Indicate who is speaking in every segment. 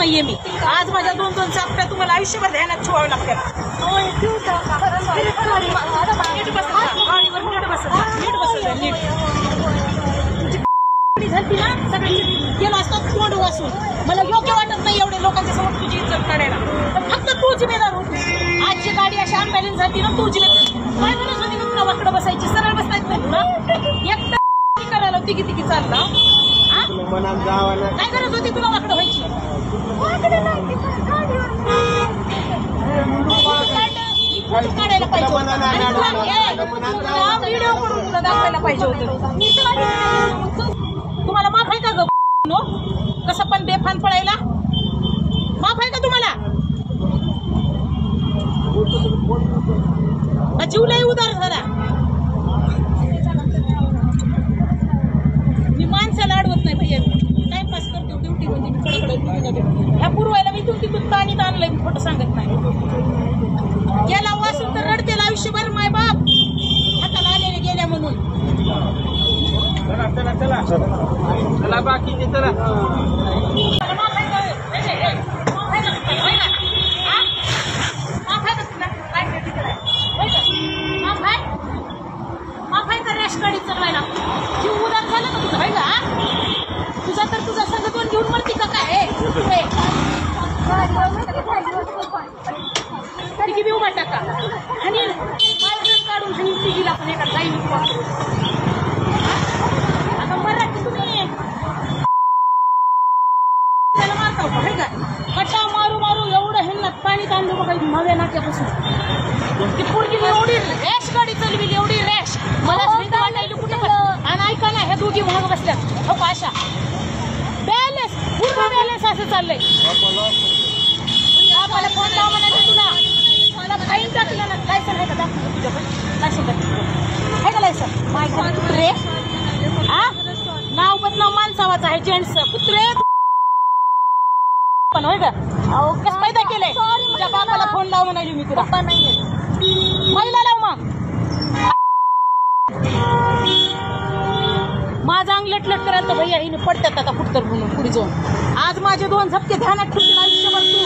Speaker 1: नाहीये मी. आज माझ्या 2-2 चापट्या तुम्हाला आयुष्यभर ध्यानात ठेवावं लागतात. झाली ना सगळी गेलो असतात तोंड वाचून. मला योग्य वाटत नाही एवढे लोकांच्या समोर तुझी इज्जत काढायला. पण फक्त तू जिम्मेदार होती. आजची गाडी अशी अनबॅलन्स झाली ना, तू जिम्मेदार. काय म्हणत होती ना तुला वाकडं बसायची, सरळ बसायचं नाही तुला. एकटा करायला तिघी चालला. काय गरज होती तुला वाकडं व्हायची? काढायला पाहिजे व्हिडिओ करून तुला दाखवायला पाहिजे होतं. तुम्हाला माफ आहे का ग कसं पण बेफान पडायला? माफ आहे का तुम्हाला? जीव लई उदार झाला. मी माणसाला अडवत नाही भैया. टाइमपास करतो ड्युटी मध्ये. ह्या पूर्वायला मी ड्युटीतून ताणीत आणलंय. मी खोटं सांगत नाही. गेला वासून तर रडतेला आयुष्यभर माय बाप हाताला आलेले गेल्या म्हणून. चला बाकी चला. रॅश गाडी चालवायला जीव उदार झाला ना तुझा? का तुझा तर तुझा संघ दोन घेऊन मरती का काय? तिघी उभा टाका आणि काढून तिघीला पण एका जाईल. आता मराठी तुम्ही त्याला मारता होता हे का? कटा मारू मारू एवढं हेल्लात पाणी तांदूळ बघा नव्या नाट्यापासून. ती पोरगी एवढी रॅश गाडी चालविली, एवढी रॅश. मला भीती वाटायली कुठे पण. आणि ऐका ना, ह्या दोघी महाग बसल्यात हो का अशा बॅलन्स पूर्ण बॅलन्स असं चाललंय. मला फोन लावा म्हणायचं तुला. मला फाईन टाकलं ना. लायसन आहे का? दाखव तुझ्याकडे लायसन आहे का? लायसन माझ्या कुत्रे नाव बदनाव माणसावाचं आहे. जेंट्स कुत्रे पण होय का? कसं पैदा केलंय? तुझ्या बापाला फोन लाव म्हणाली मी तुला. महिला लाव मग. माझा अंग लटलट करायला तर भैया हिने पडतात आता कुठतर म्हणून पुढे जाऊन. आज माझे 2 झपके ध्यानात ठेवतील आयुष्यभर. तू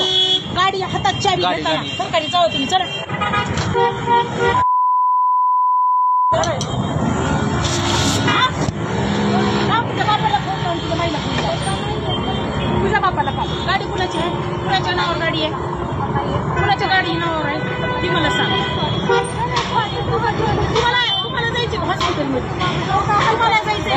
Speaker 1: गाडी हातात चावी घेताना सरकारी जाऊ तुम्ही. चला तुझ्या बापाला फोन लावून तुझ्या महिला फोन लाव. तुझ्या बापाला का? गाडी कुणाची आहे? कुणाच्या नावावर गाडी आहे? कुणाच्या गाडी नावावर आहे ती मला सांग. तुम्हाला जायचे हॉस्पिटलमध्ये? तुम्हाला जायचंय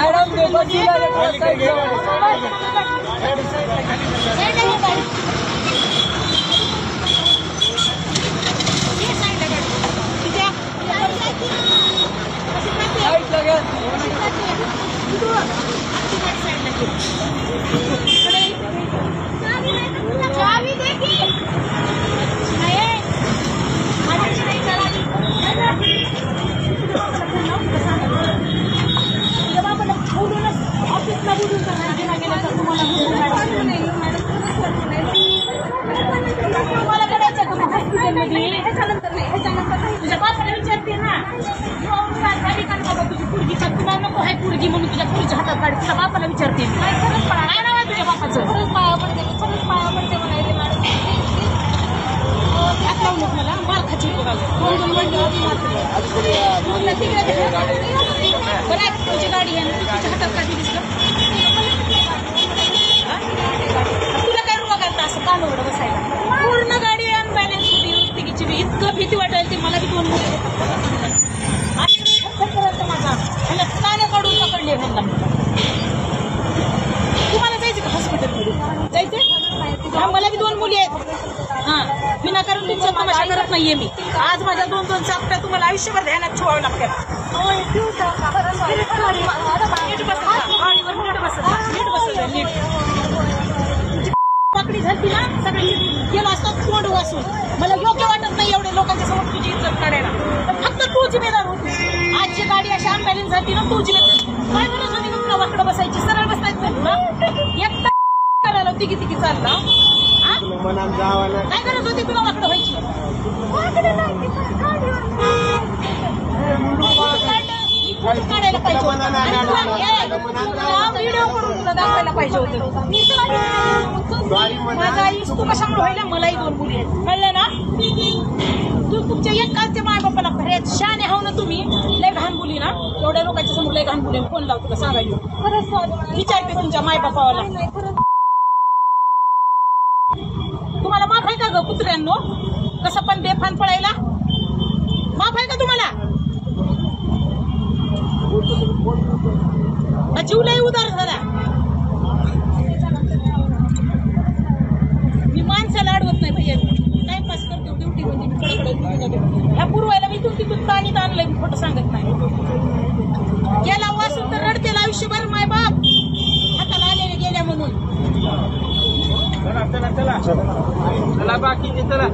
Speaker 1: चावी दे की ऑफिसला बोलून तुम्हाला करायचं का हॉस्पिटलमध्ये? तुझ्या बापाला विचारते ना. तुझी पुरगी तुला नको आहे पुरगी म्हणून तुझ्या पुरीच्या हातात काढ. तुझ्या बापाला विचारते. काय नाव आहे तुझ्या बापाचं? पाया पडते म्हणायचे मॅडम. हात लावू नको मला. मार खाची बघायला तुझी गाडी आहे तुझ्या हातात काढली दिसलं. तुला काय रुपा करता असं कानोड बसायला? पूर्ण गाडी अनबॅलन्स होती. तिघीची बी इतकं भीती वाटायला ती मला बी 2 माझा ह्याला काने काढून पकडले. तुम्हाला जायचं का हॉस्पिटलमध्ये? जायचंय? मला बी 2 मुली आहेत. विनाकारण तुमचा तमाशा करत नाहीये मी. आज माझ्या 2-2 चापट्या तुम्हाला आयुष्यभर ध्यानात ठेवावं लागतात. पकडी झाली ना सगळी गेलो असतात तोंड वाचून. मला योग्य वाटत नाही एवढे लोकांच्या समोर तुझी इज्जत काढायला. पण फक्त तू जिम्मेदार होती. आजची गाडी अशी अनबॅलन्स झाली ना, तू जिम्मेदार. काय गरज होती तुला वाकडं बसायची, सरळ बसायचं नाही तुला. एकटा करायला तिघी चालला. काय गरज होती तुला वाकडं व्हायची? तू काढायला पाहिजे होतं. आणि तुला व्हिडिओ करून तुला दाखवायला पाहिजे होतं. मी तुला माझा आईस तू कशामुळे व्हायला, मलाही 2 मुली आहेत, कळलं ना. तू तुमच्या एक कालच्या माय बापाला खऱ्याच शाने हाव ना तुम्ही. लय घाण बोली ना, एवढ्या लोकांच्या समोर लय घाण बोली. फोन लाव तुला सांगायला, खरंच विचारते तुमच्या माय बापाला. तुम्हाला माफ आहे का ग कुत्र्यांनो, कसं पण बेफान पडायला? माफ आहे का तुम्हाला? जीव लय उदार झाला. मी माणसाला अडवत नाही भैया, टाइमपास करतो ड्युटी मध्ये. मी कडकडे ह्या पूर्वायला मी तुमची पाणी आणलंय, मी खोटं सांगत नाही. गेला वासून तर रडतेला आयुष्यभर माय बाप, हाताला आलेले गेल्या म्हणून.
Speaker 2: चला बाकी चला.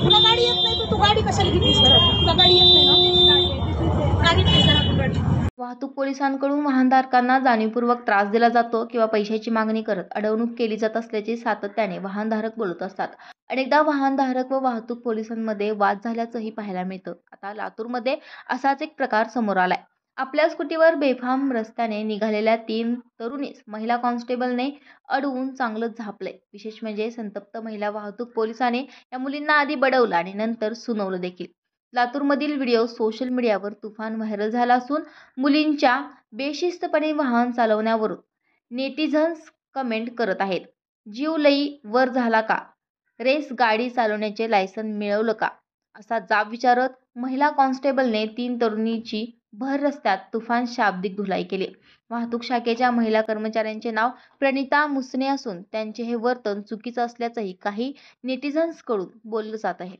Speaker 1: तुला गाडी येत नाही तर तू गाडी कशाला घेतलीस घरात? तुला गाडी येत नाही ना, गाडी घेतलीस घरातून गाडी.
Speaker 3: वाहतूक पोलिसांकडून वाहनधारकांना जाणीवपूर्वक त्रास दिला जातो किंवा पैशाची मागणी करत अडवणूक केली जात असल्याचे सातत्याने वाहनधारक बोलत असतात. अनेकदा वाहनधारक व वाहतूक पोलिसांमध्ये वाद झाल्याचंही पाहायला मिळतं. आता लातूरमध्ये असाच एक प्रकार समोर आलाय. आपल्या स्कूटीवर बेफाम रस्त्याने निघालेल्या 3 तरुणीस महिला कॉन्स्टेबलने अडवून चांगलंच झापलंय. विशेष म्हणजे संतप्त महिला वाहतूक पोलिसाने या मुलींना आधी बडवलं आणि नंतर सुनावलं देखील. लातूरमधील व्हिडिओ सोशल मीडियावर तुफान व्हायरल झाला असून मुलींच्या बेशिस्तपणे वाहन चालवण्यावरून नेटिझन्स कमेंट करत आहेत. जीव लई वर झाला का? रेस गाडी चालवण्याचे लायसन मिळवलं का? असा जाब विचारत महिला कॉन्स्टेबलने 3 तरुणीची भर रस्त्यात तुफान शाब्दिक धुलाई केली. वाहतूक शाखेच्या महिला कर्मचाऱ्यांचे नाव प्रणिता मुसने असून त्यांचे हे वर्तन चुकीचं असल्याचंही काही नेटिझन्सकडून बोललं जात आहे.